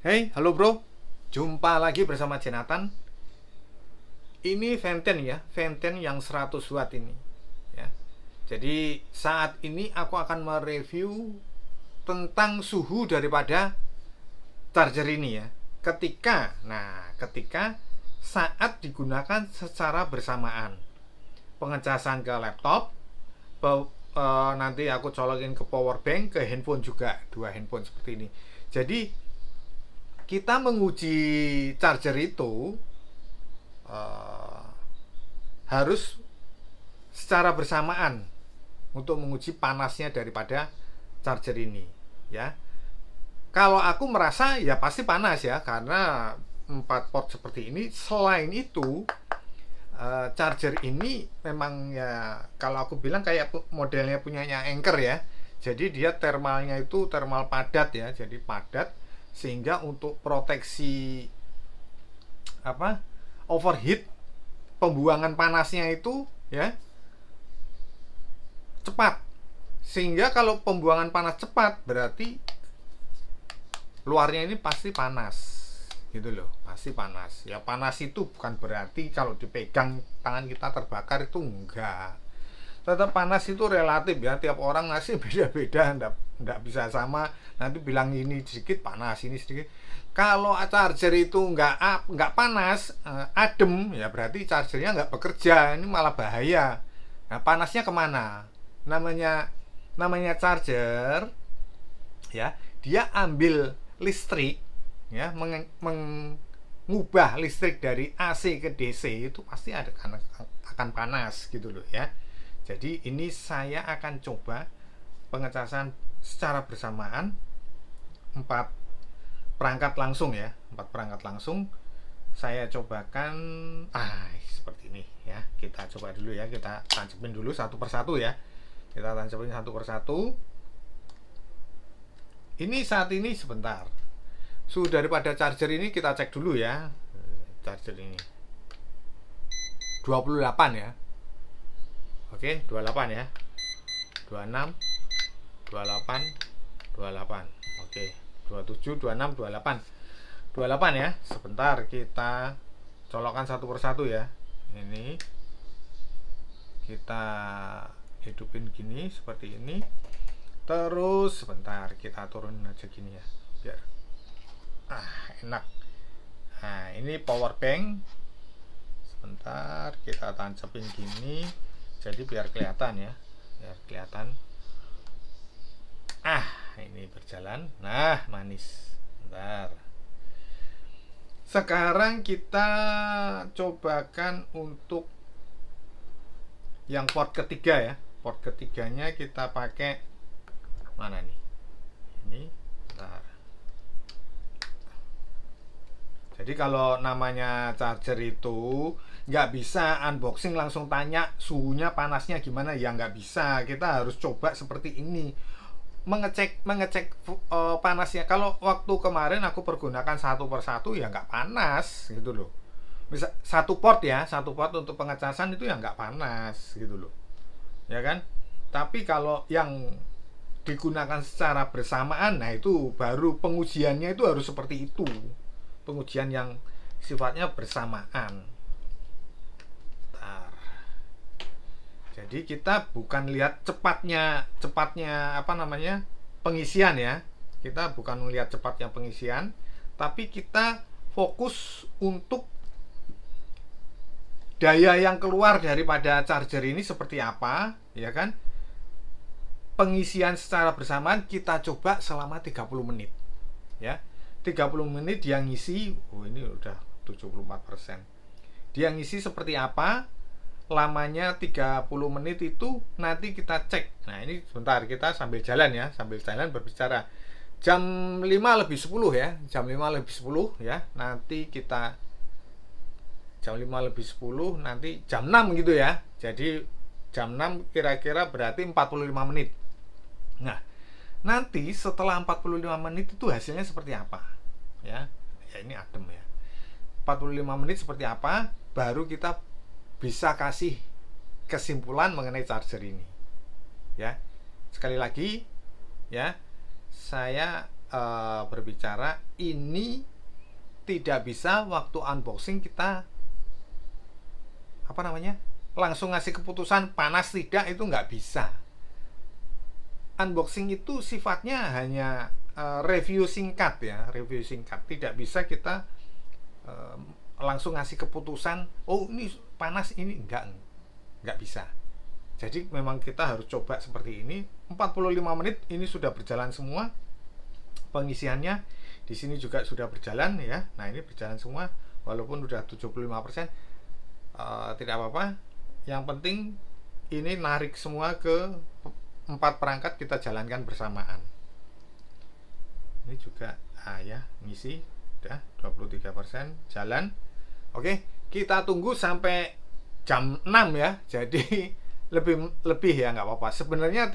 Hey, halo bro. Jumpa lagi bersama Jonathan. Ini Venten ya, Venten yang 100 watt ini ya. Jadi saat ini aku akan mereview tentang suhu daripada charger ini ya. Ketika saat digunakan secara bersamaan. Pengecasan ke laptop, nanti aku colokin ke power bank, ke handphone juga, dua handphone seperti ini. Jadi kita menguji charger itu uh, harus secara bersamaan untuk menguji panasnya daripada charger ini ya. Kalau aku merasa ya pasti panas ya, karena 4 port seperti ini. Selain itu charger ini memang ya, kalau aku bilang kayak modelnya punyanya Anker ya. Jadi dia thermalnya itu thermal padat ya, jadi padat sehingga untuk proteksi apa overheat, pembuangan panasnya itu ya cepat. Sehingga kalau pembuangan panas cepat berarti luarnya ini pasti panas gitu loh, pasti panas ya. Panas itu bukan berarti kalau dipegang tangan kita terbakar, itu enggak. Tetap panas itu relatif ya, tiap orang ngasih beda-beda, enggak bisa sama. Nanti bilang ini sedikit panas, ini sedikit. Kalau charger itu enggak panas, adem ya, berarti chargernya enggak bekerja, ini malah bahaya. Nah, panasnya kemana? Namanya charger ya, dia ambil listrik ya, mengubah listrik dari AC ke DC, itu pasti akan panas gitu loh ya. Jadi ini saya akan coba pengecasan secara bersamaan 4 perangkat langsung ya, 4 perangkat langsung saya cobakan. Seperti ini ya. Kita coba dulu ya, kita tancapin dulu satu persatu ya. Kita tancapin satu persatu. Ini saat ini sebentar. Suhu daripada charger ini kita cek dulu ya. Charger ini 28 ya. Oke, 28 ya. 26, 28, 28. Oke, 27, 26, 28. 28 ya. Sebentar kita colokkan satu persatu ya. Ini kita hidupin gini, seperti ini. Terus sebentar kita turunin aja gini ya, biar enak. Nah, ini power bank. Sebentar kita tancapin gini, jadi biar kelihatan ya, biar kelihatan. Ini berjalan. Nah, manis. Bentar. Sekarang kita cobakan untuk yang port ketiga ya. Port ketiganya kita pakai mana nih? Ini. Bentar. Jadi kalau namanya charger itu nggak bisa unboxing langsung tanya suhunya panasnya gimana ya, nggak bisa. Kita harus coba seperti ini, mengecek panasnya. Kalau waktu kemarin aku pergunakan satu persatu ya nggak panas gitu loh. Bisa satu port ya, satu port untuk pengecasan itu ya nggak panas gitu loh, ya kan. Tapi kalau yang digunakan secara bersamaan, nah itu baru pengujiannya itu harus seperti itu, pengujian yang sifatnya bersamaan. Bentar. Jadi kita bukan lihat cepatnya pengisian ya. Kita bukan melihat cepatnya pengisian, tapi kita fokus untuk daya yang keluar daripada charger ini seperti apa, ya kan? Pengisian secara bersamaan kita coba selama 30 menit. Ya. 30 menit dia ngisi, ini udah 74%. Dia ngisi seperti apa? Lamanya 30 menit itu nanti kita cek. Nah, ini sebentar kita sambil jalan ya, sambil jalan berbicara. Jam 5 lebih 10 ya, jam 5 lebih 10 ya. Nanti kita jam 5 lebih 10, nanti jam 6 gitu ya. Jadi jam 6 kira-kira berarti 45 menit. Nah, nanti setelah 45 menit itu hasilnya seperti apa? Ya ini adem ya. 45 menit seperti apa? Baru kita bisa kasih kesimpulan mengenai charger ini. Ya. Sekali lagi ya, saya berbicara ini tidak bisa waktu unboxing kita langsung ngasih keputusan panas tidak, itu nggak bisa. Unboxing itu sifatnya hanya review singkat ya, review singkat. Tidak bisa kita langsung ngasih keputusan, oh ini panas, ini nggak bisa. Jadi memang kita harus coba seperti ini. 45 menit ini sudah berjalan semua pengisiannya. Di sini juga sudah berjalan ya. Nah, ini berjalan semua walaupun udah 75%. Tidak apa-apa. Yang penting ini narik semua ke 4 perangkat, kita jalankan bersamaan. Ini juga ya, ngisi udah 23% jalan. Oke, kita tunggu sampai jam 6 ya. Jadi lebih ya, nggak apa-apa. Sebenarnya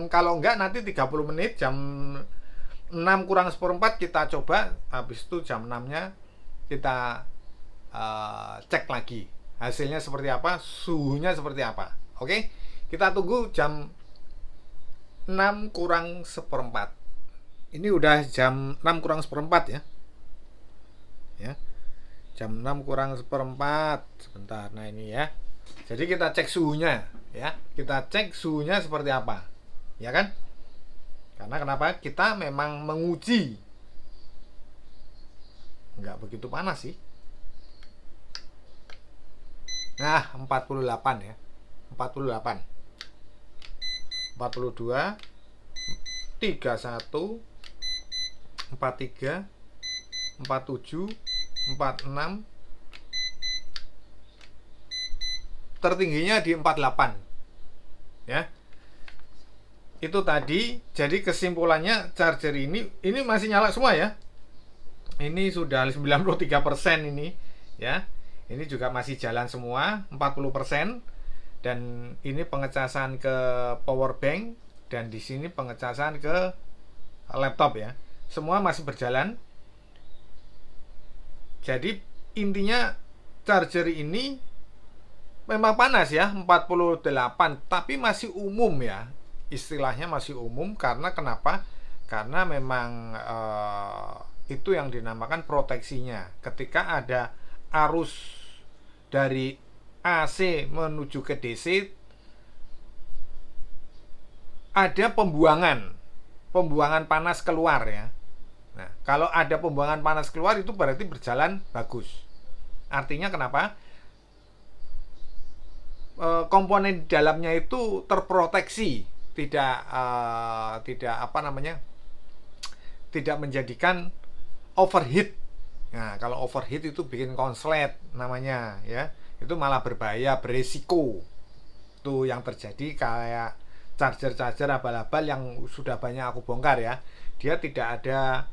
kalau enggak nanti 30 menit, jam 6 kurang seperempat kita coba. Habis itu jam 6-nya kita cek lagi hasilnya seperti apa, suhunya seperti apa. Oke, kita tunggu jam 6 kurang seperempat. Ini udah jam 6 kurang seperempat ya. Jam 6 kurang seperempat. Sebentar, nah ini ya. Jadi kita cek suhunya ya. Kita cek suhunya seperti apa. Ya kan? Karena kenapa? Kita memang menguji. Nggak begitu panas sih. Nah, 48 ya. 48. 42, 31, 43, 47, 46, tertingginya di 48 ya. Itu tadi. Jadi kesimpulannya charger ini masih nyala semua ya. Ini sudah 93% ini ya. Ini juga masih jalan semua 40%. Dan ini pengecasan ke power bank, dan di sini pengecasan ke laptop ya. Semua masih berjalan. Jadi intinya charger ini memang panas ya, 48, tapi masih umum ya. Istilahnya masih umum karena kenapa? Karena memang itu yang dinamakan proteksinya. Ketika ada arus dari AC menuju ke DC, ada pembuangan panas keluar ya. Nah, kalau ada pembuangan panas keluar itu berarti berjalan bagus. Artinya kenapa? Komponen di dalamnya itu terproteksi, tidak tidak menjadikan overheat. Nah, kalau overheat itu bikin konslet namanya ya. Itu malah berbahaya, beresiko. Itu yang terjadi kayak charger abal-abal yang sudah banyak aku bongkar ya. Dia tidak ada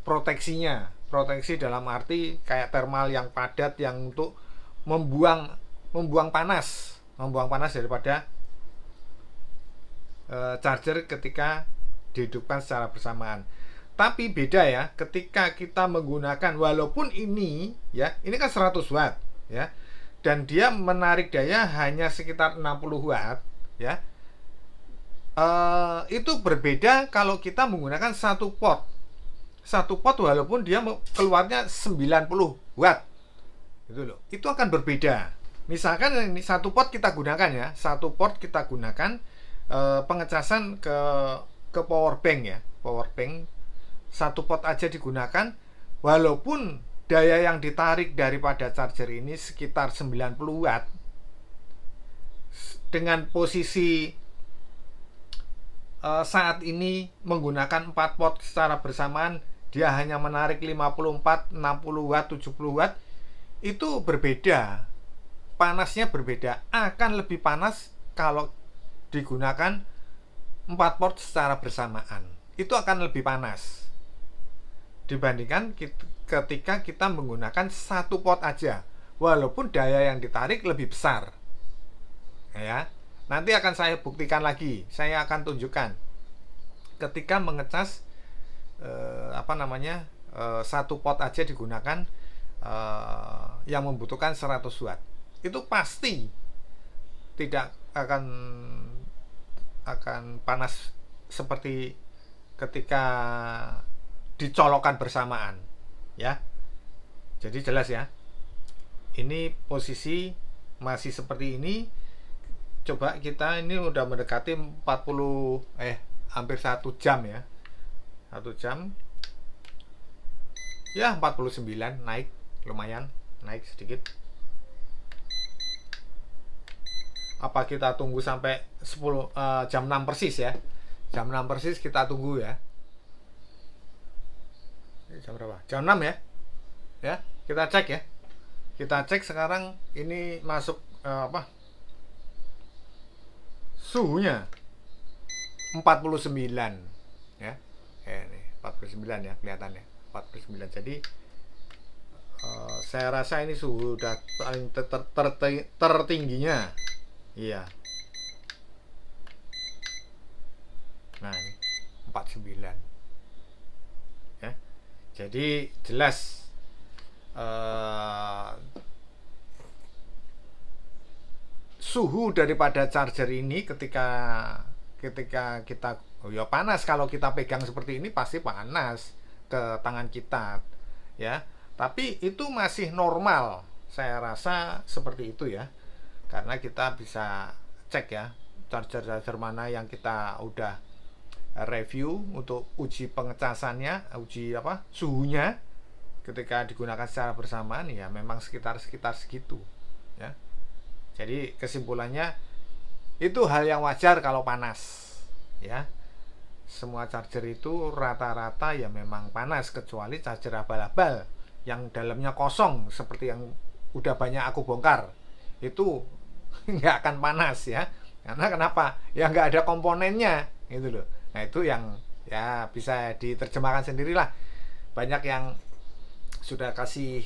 proteksinya. Proteksi dalam arti kayak thermal yang padat yang untuk membuang panas daripada charger ketika dihidupkan secara bersamaan. Tapi beda ya ketika kita menggunakan, walaupun ini ya, ini kan 100 watt ya, dan dia menarik daya hanya sekitar 60 watt ya. Itu berbeda kalau kita menggunakan satu pot walaupun dia keluarnya 90 watt gitu loh. Itu akan berbeda. Misalkan ini satu pot kita gunakan pengecasan ke power bank ya, power bank satu pot aja digunakan, walaupun daya yang ditarik daripada charger ini sekitar 90 watt, dengan posisi saat ini menggunakan 4 pot secara bersamaan, dia hanya menarik 54, 60 watt, 70 watt, itu berbeda. Panasnya berbeda, akan lebih panas kalau digunakan 4 pot secara bersamaan. Itu akan lebih panas dibandingkan ketika kita menggunakan satu pot aja, walaupun daya yang ditarik lebih besar ya. Nanti akan saya buktikan lagi, saya akan tunjukkan ketika mengecas satu pot aja digunakan yang membutuhkan 100 watt, itu pasti tidak akan panas seperti ketika dicolokkan bersamaan, ya. Jadi jelas ya. Ini posisi masih seperti ini. Coba kita ini udah mendekati 40 hampir 1 jam ya. 1 jam. Ya 49, naik lumayan, naik sedikit. Apa kita tunggu sampai 10 jam 6 persis ya? Jam 6 persis kita tunggu ya. Jam berapa? Jam 6 ya. Ya, kita cek ya. Kita cek sekarang ini masuk suhunya 49 ya. Ini 49 ya kelihatannya. 49. Jadi saya rasa ini suhu udah paling tertingginya. Iya. Nah, ini 49. Ya. Jadi jelas suhu daripada charger ini ketika kita ya panas, kalau kita pegang seperti ini pasti panas ke tangan kita ya. Tapi itu masih normal. Saya rasa seperti itu ya. Karena kita bisa cek ya charger mana yang kita udah review untuk uji pengecasannya, uji suhunya ketika digunakan secara bersamaan ya memang sekitar segitu ya. Jadi kesimpulannya itu hal yang wajar kalau panas ya. Semua charger itu rata-rata ya memang panas, kecuali charger abal-abal yang dalamnya kosong seperti yang udah banyak aku bongkar, itu nggak akan panas ya. Karena kenapa? Ya nggak ada komponennya gitu loh. Nah itu yang ya bisa diterjemahkan sendirilah. Banyak yang sudah kasih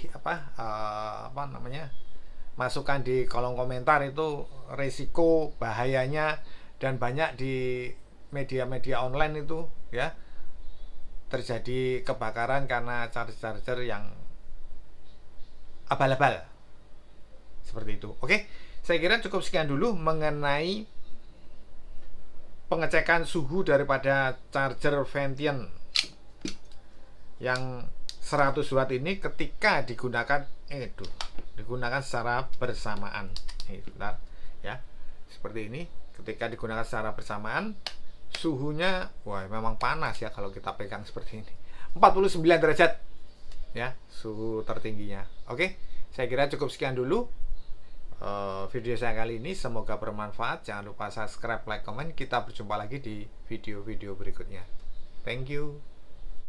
masukan di kolom komentar itu resiko bahayanya, dan banyak di media-media online itu ya terjadi kebakaran karena charger yang abal-abal seperti itu. Oke, saya kira cukup sekian dulu mengenai pengecekan suhu daripada charger Vention yang 100 watt ini ketika digunakan secara bersamaan. Bentar ya. Seperti ini, ketika digunakan secara bersamaan suhunya memang panas ya kalau kita pegang seperti ini. 49 derajat ya suhu tertingginya. Oke, saya kira cukup sekian dulu video saya kali ini, semoga bermanfaat. Jangan lupa subscribe, like, komen. Kita berjumpa lagi di video-video berikutnya. Thank you.